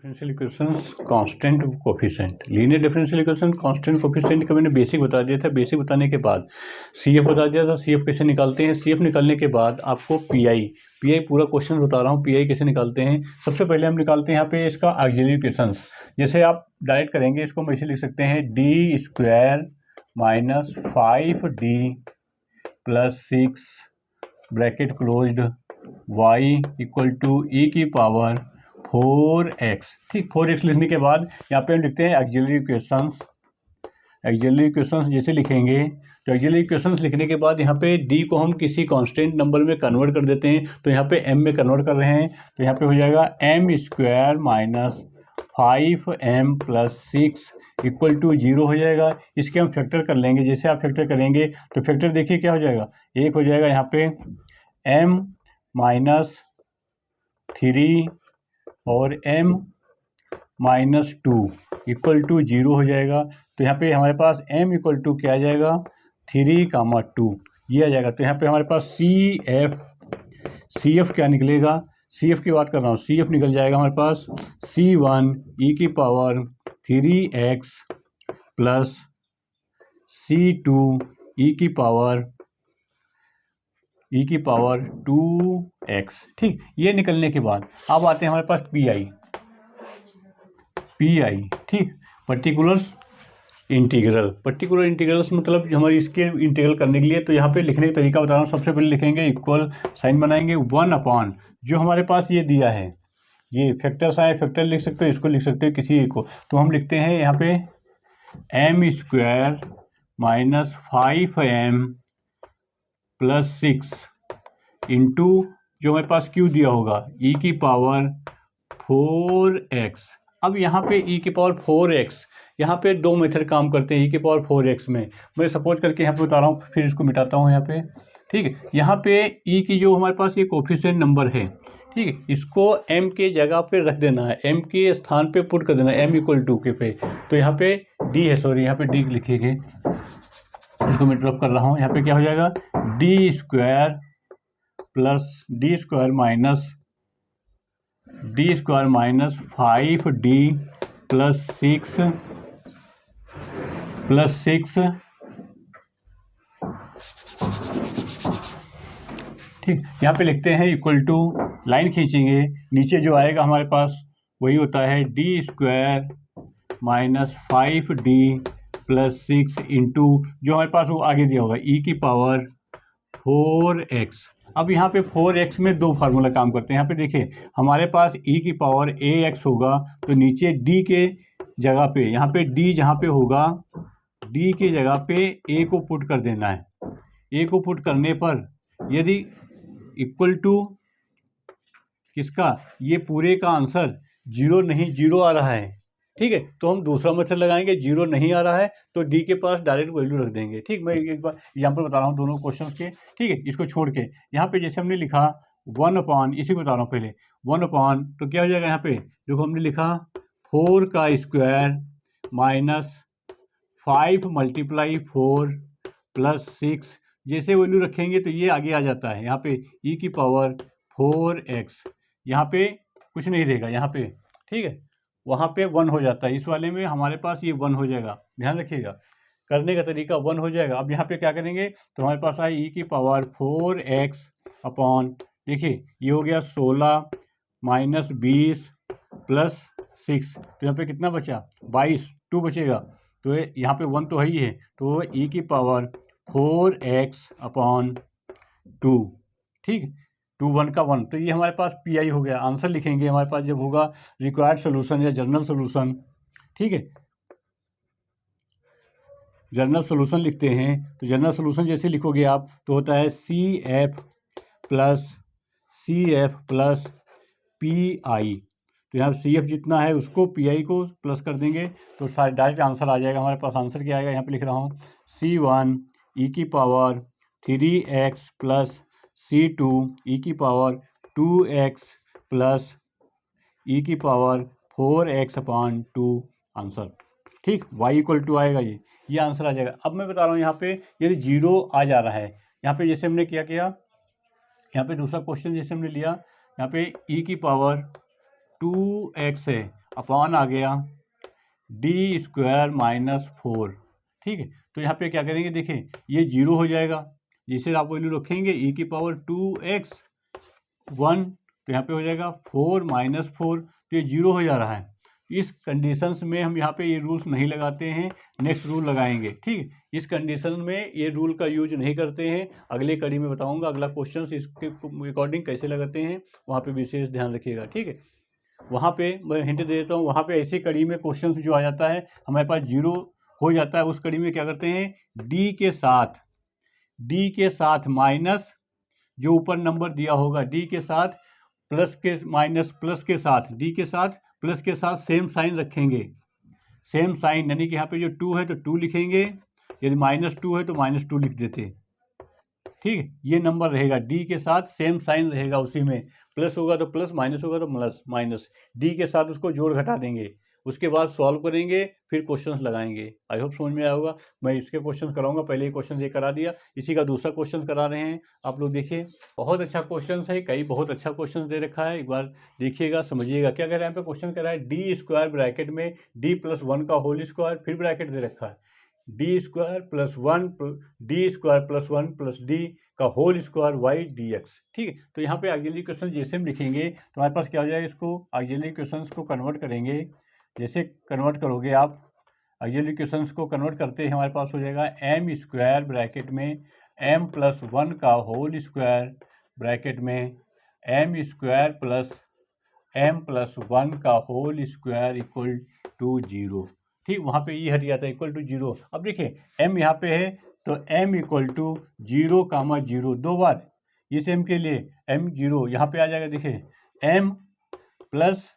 Differential equations constant coefficient. Linear differential equation constant coefficient का मैंने basic बता दिया था। बेसिक बताने के बाद सीएफ बता दिया था। सीएफ कैसे निकालते हैं, सीएफ निकालने के बाद आपको पीआई पूरा क्वेश्चन बता रहा हूँ। पीआई कैसे निकालते हैं, सबसे पहले हम निकालते हैं यहाँ पे इसका ऑक्सिलरी इक्वेशंस। जैसे आप डायरेक्ट करेंगे इसको हम ऐसे लिख सकते हैं D square minus 5d plus 6 bracket closed y equal to E की पावर 4x। ठीक, 4x लिखने के बाद यहाँ पे हम लिखते हैं ऑक्सिलरी इक्वेशंस। ऑक्सिलरी इक्वेशंस जैसे लिखेंगे तो ऑक्सिलरी इक्वेशंस लिखने के बाद यहाँ पे d को हम किसी कांस्टेंट नंबर में कन्वर्ट कर देते हैं। तो यहाँ पे m में कन्वर्ट कर रहे हैं तो यहाँ पे हो जाएगा m square minus 5m plus 6 equal to 0 हो जाएगा। इसके हम फैक्टर कर लेंगे। जैसे आप फैक्टर करेंगे तो फैक्टर देखिए क्या हो जाएगा, एक हो जाएगा यहाँ पे m माइनस 3 और m माइनस 2 इक्वल टू 0 हो जाएगा। तो यहाँ पे हमारे पास m इक्वल टू क्या आ जाएगा 3, 2 ये आ जाएगा। तो यहाँ पे हमारे पास CF क्या निकलेगा, CF की बात कर रहा हूँ, CF निकल जाएगा हमारे पास C1 e की power 3x plus C2 e की पावर 2x। ठीक, ये निकलने के बाद अब आते हैं हमारे पास पीआई। ठीक, पर्टिकुलर इंटीग्रल्स मतलब हमारी इसके इंटीग्रल करने के लिए। तो यहाँ पे लिखने का तरीका बता रहा हूँ। सबसे पहले लिखेंगे इक्वल साइन बनाएंगे 1 अपॉन जो हमारे पास ये दिया है, ये फैक्टर्स आए, फैक्टर लिख सकते हो, इसको लिख सकते हो किसी एक को। तो हम लिखते हैं यहाँ पे m square minus 5m plus 6 into जो हमारे पास q दिया होगा e की पावर 4x। अब यहाँ पे e की पावर 4x, यहाँ पे दो मेथड काम करते हैं e की पावर 4x में। मैं सपोज करके यहाँ पे बता रहा हूँ, फिर इसको मिटाता हूँ यहाँ पे। ठीक है, यहाँ पे e की जो हमारे पास ये कोफिशिएंट नंबर है, ठीक है, इसको m के जगह पे रख देना है, m के स्थान पे पुट कर देना है m इक्वल टू के पे। तो यहाँ पे d है, सॉरी यहाँ पे d लिखिएगा, इसको मैं ड्रॉप कर रहा हूँ। यहाँ पे क्या हो जाएगा D square minus 5d plus 6 ठीक, यहाँ पे लिखते हैं इक्वल टू, लाइन खींचेंगे, नीचे जो आएगा हमारे पास वही होता है D square minus 5d plus 6 into जो हमारे पास वो आगे दिया होगा e की पावर 4x। अब यहाँ पे 4x में दो फार्मूला काम करते हैं। यहाँ पे देखिए हमारे पास e की पावर ax होगा, तो नीचे d के जगह पे, यहाँ पे d जहाँ पे होगा d के जगह पे a को पुट कर देना है। a को पुट करने पर यदि इक्वल टू किसका, ये पूरे का आंसर 0 नहीं 0 आ रहा है, ठीक है, तो हम दूसरा मेथड लगाएंगे। 0 नहीं आ रहा है तो d के पास डायरेक्ट वैल्यू रख देंगे। ठीक, मैं एक बार एग्जांपल बता रहा हूँ दोनों क्वेश्चंस के। ठीक है, इसको छोड़ के यहाँ पे जैसे हमने लिखा 1 अपॉन, इसी को बता रहा हूँ पहले 1 अपॉन, तो क्या हो जाएगा यहाँ पे देखो हमने लिखा 4 का स्क्वायर माइनस 5 मल्टीप्लाई 4 प्लस 6। जैसे वैल्यू रखेंगे तो ये आगे आ जाता है, यहाँ पे e की पावर 4x, यहाँ पे कुछ नहीं रहेगा यहाँ पे। ठीक है, वहाँ पे 1 हो जाता है। इस वाले में हमारे पास ये 1 हो जाएगा, ध्यान रखिएगा, करने का तरीका 1 हो जाएगा। अब यहाँ पे क्या करेंगे तो हमारे पास आए e की पावर 4x अपॉन, देखिए ये हो गया 16 माइनस 20 प्लस 6, तो यहाँ पे कितना बचा 22, 2 बचेगा, तो यहाँ पे 1 तो है ही है, तो e की पावर 4x अपॉन 2। ठीक, 2 1 का 1, तो ये हमारे पास पीआई हो गया। आंसर लिखेंगे हमारे पास जब होगा रिक्वायर्ड सोल्यूशन या जनरल सोल्यूशन। ठीक है, जनरल सोल्यूशन लिखते हैं तो जनरल सोल्यूशन जैसे लिखोगे आप तो होता है CF प्लस PI। तो यहाँ CF जितना है उसको PI को प्लस कर देंगे तो डायरेक्ट आंसर आ जाएगा। हमारे पास आंसर क्या आएगा, यहाँ पे लिख रहा हूँ C1 e की power 3x plus C2 e की पावर 2x प्लस e की पावर 4x अपॉन 2 आंसर। ठीक, y इक्वल टू आएगा, ये आंसर आ जाएगा। अब मैं बता रहा हूँ यहाँ पे यदि 0 आ जा रहा है, यहाँ पे जैसे हमने क्या किया, यहाँ पे दूसरा क्वेश्चन जैसे हमने लिया, यहाँ पे e की पावर 2x है अपॉन आ गया डी स्क्वायर माइनस 4। ठीक है, तो यहाँ पे क्या करेंगे, देखिए ये 0 हो जाएगा, जिसे आप वैल्यू रखेंगे e की पावर 2x 1, तो यहाँ पे हो जाएगा 4 माइनस 4, तो ये 0 हो जा रहा है। इस कंडीशंस में हम यहाँ पे ये रूल्स नहीं लगाते हैं, नेक्स्ट रूल लगाएंगे। ठीक है, इस कंडीशन में ये रूल का यूज नहीं करते हैं। अगले कड़ी में बताऊंगा अगला क्वेश्चन इसके अकॉर्डिंग कैसे लगाते हैं, वहाँ पे विशेष ध्यान रखिएगा। ठीक है, वहाँ पे मैं हिंट दे देता हूँ, वहाँ पे ऐसी कड़ी में क्वेश्चन जो आ जाता है हमारे पास 0 हो जाता है, उस कड़ी में क्या करते हैं, डी के साथ माइनस जो ऊपर नंबर दिया होगा, डी के साथ प्लस के माइनस प्लस के साथ, डी के साथ प्लस के साथ सेम साइन रखेंगे, सेम साइन, यानी कि यहाँ पे जो 2 है तो 2 लिखेंगे, यदि -2 है तो -2 लिख देते। ठीक है, ये नंबर रहेगा डी के साथ सेम साइन रहेगा, उसी में प्लस होगा तो प्लस, माइनस होगा तो प्लस माइनस, डी के साथ उसको जोड़ घटा देंगे, उसके बाद सॉल्व करेंगे, फिर क्वेश्चंस लगाएंगे। आई होप समझ में आया होगा। मैं इसके क्वेश्चंस कराऊंगा, पहले ही क्वेश्चन ये करा दिया, इसी का दूसरा क्वेश्चन करा रहे हैं। आप लोग देखिए, बहुत अच्छा क्वेश्चन है, कई बहुत अच्छा क्वेश्चन दे रखा है, एक बार देखिएगा समझिएगा। क्या कह रहा है, यहाँ पे क्वेश्चन कह रहा है डी स्क्वायर ब्रैकेट में डी प्लस 1 का होल स्क्वायर, फिर ब्रैकेट दे रखा है D square plus 1 D square plus 1 plus D का whole square Y D X. ठीक है, तो यहाँ पे ऑक्सिलरी क्वेश्चन जैसे हम लिखेंगे तो हमारे पास क्या हो जाएगा, इसको ऑक्सिलरी क्वेश्चंस को कन्वर्ट करेंगे, जैसे कन्वर्ट करोगे आप ऑक्सिलरी क्वेश्चंस को कन्वर्ट करते हैं, हमारे पास हो जाएगा एम स्क्वायर ब्रैकेट में एम प्लस 1 का होल स्क्वायर ब्रैकेट में M square plus M plus 1 का होल स्क्वायर इक्वल टू 0। ठीक, वहाँ पे ये हट जाता है इक्वल टू 0। अब देखिए m यहाँ पे है तो m इक्वल टू 0 कामा 0 दो बार, इस m के लिए m 0 यहाँ पे आ जाएगा। देखिए m प्लस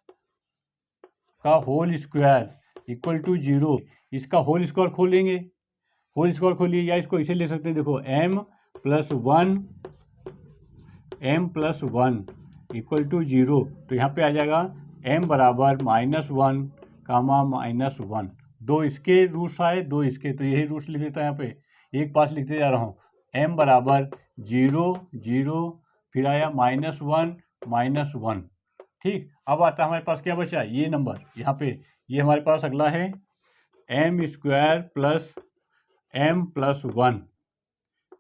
का होल स्क्वायर इक्वल टू 0, इसका होल स्क्वायर खोलेंगे, होल स्क्वायर खोलिए, या इसको इसे ले सकते हैं, देखो m प्लस 1 इक्वल टू 0, तो यहाँ पे आ जाएगा m बराबर -1 कामा -1, दो इसके रूट्स आए, दो इसके, तो यही रूट्स लिख देता है यहाँ पे, एक पास लिखते जा रहा हूँ, m बराबर 0 0, फिर आया -1 ठीक। अब आता है हमारे पास क्या बचा, ये नंबर यहाँ पे, ये हमारे पास अगला है m square plus m plus 1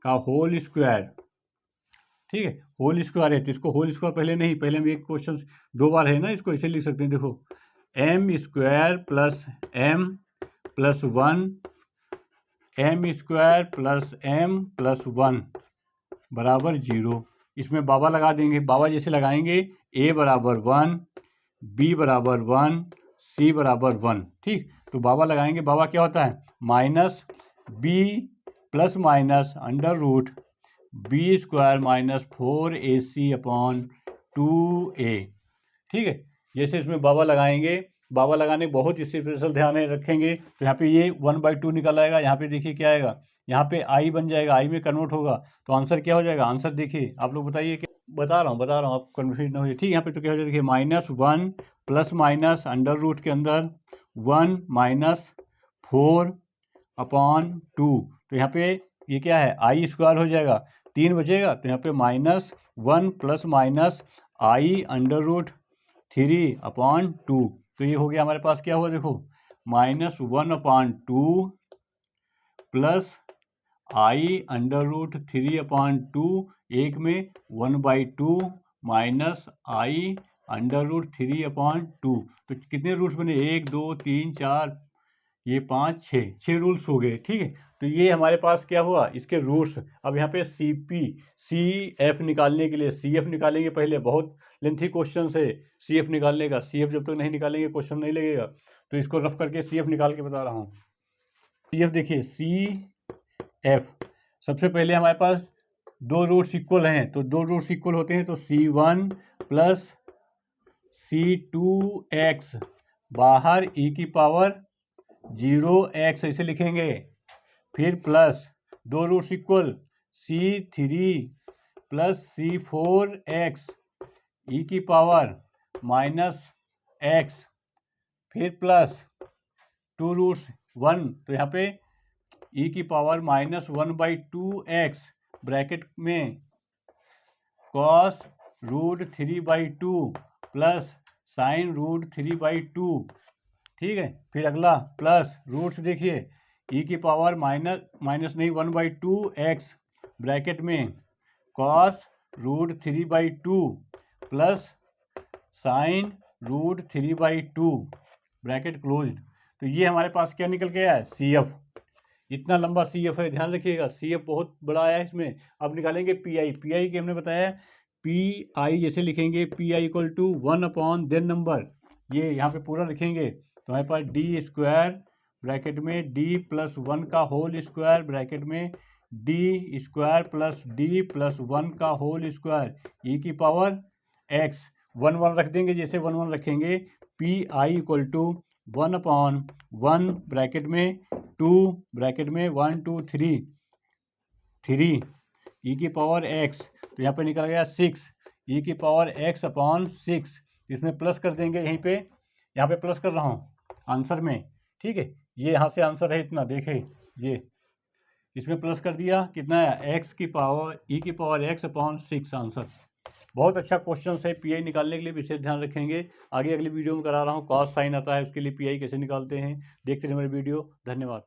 का होल स्क्वायर। ठीक है, होल स्क्वायर है तो इसको होल स्क्वायर पहले नहीं, पहले हम एक क्वेश्चन दो बार है ना, इसको ऐसे लिख सकते हैं, देखो m square plus m plus 1 m square plus m plus 1 बराबर 0। इसमें बाबा लगा देंगे, बाबा जैसे लगाएंगे a बराबर 1, b बराबर 1, c बराबर 1। ठीक, तो बाबा लगाएंगे, बाबा क्या होता है, minus b plus minus under root B square minus 4ac upon 2a। ठीक है, जैसे इसमें बाबा लगाएंगे, बाबा लगाने बहुत ही स्पेशल ध्यान है रखेंगे, तो यहाँ पे ये 1/2 निकल आएगा, यहाँ पे देखिए क्या आएगा, यहाँ पे i बन जाएगा, i में कन्वर्ट होगा, तो आंसर क्या हो जाएगा, आंसर देखिए आप लोग बताइए, क्या बता रहा हूँ आप कन्फ्यूज ना होइए। ठीक, यहाँ पे तो क्या हो जाएगा, देखिए -1 प्लस माइनस अंडर रूट के अंदर 1 माइनस 4 अपॉन 2, तो यहाँ पे ये क्या है, i स्क्वायर हो जाएगा, 3 बचेगा, तो यहाँ पे -1 plus minus i under root 3 upon 2, तो ये हो गया हमारे पास, क्या हुआ देखो, -1 upon 2 plus i under root 3 upon 2, एक में 1/2 minus i under root 3 upon 2, तो कितने रूट्स बने, 1 2 3 4 ये 5 6 रूल्स हो गए। ठीक है, तो ये हमारे पास क्या हुआ, इसके रूट्स। अब यहाँ पे CF निकालने के लिए CF निकालेंगे, पहले बहुत लेंथी क्वेश्चन है CF निकालने का, CF जब तक नहीं निकालेंगे क्वेश्चन नहीं लगेगा, तो इसको रफ करके CF निकाल के बता रहा हूँ। CF देखिए, CF सबसे पहले हमारे पास दो रूट्स इक्वल हैं, तो दो रूट्स इक्वल होते हैं तो C1 प्लस C2x, बाहर e की पावर 0x ऐसे लिखेंगे, फिर प्लस दो roots equal C3 plus C4x e की पावर -x, फिर प्लस टू रूट्स 1, तो यहाँ पे e की पावर -1/2x ब्रैकेट में cos रूट 3/2 प्लस sin√3/2, ठीक है। फिर अगला प्लस रूट्स देखिए e की पावर माइनस नहीं 1/2x ब्रैकेट में cos√3/2 plus sin√3/2 bracket closed. तो ये हमारे पास क्या निकल के आया है, CF। इतना लंबा CF है, ध्यान रखिएगा, CF बहुत बड़ा आया है इसमें। अब निकालेंगे PI की हमने बताया PI जैसे लिखेंगे PI equal to 1 then number, ये यहाँ पे पूरा लिखेंगे तो हमारे पास d² ब्रैकेट में d+1 का होल स्क्वायर ब्रैकेट में d² प्लस d+1 का होल स्क्वायर e की पावर x 1 रख देंगे, जैसे 1 रखेंगे PI इक्वल टू 1/1 ब्रैकेट में 2 ब्रैकेट में 1 2 3 e की पावर x, तो यहाँ पे निकल गया 6 e की पावर x/6। इसमें प्लस कर देंगे, यहीं पे यहाँ पे प्लस कर रहा हूँ आंसर में, ठीक है। ये यहाँ से आंसर है इतना, देखे ये इसमें प्लस कर दिया, कितना है x की पावर e की पावर x/6 आंसर। बहुत अच्छा क्वेश्चन है, PI निकालने के लिए विशेष ध्यान रखेंगे। आगे अगली वीडियो में करा रहा हूँ कॉस साइन आता है, उसके लिए PI कैसे निकालते हैं। देखते रहिए मेरी वीडियो, धन्यवाद।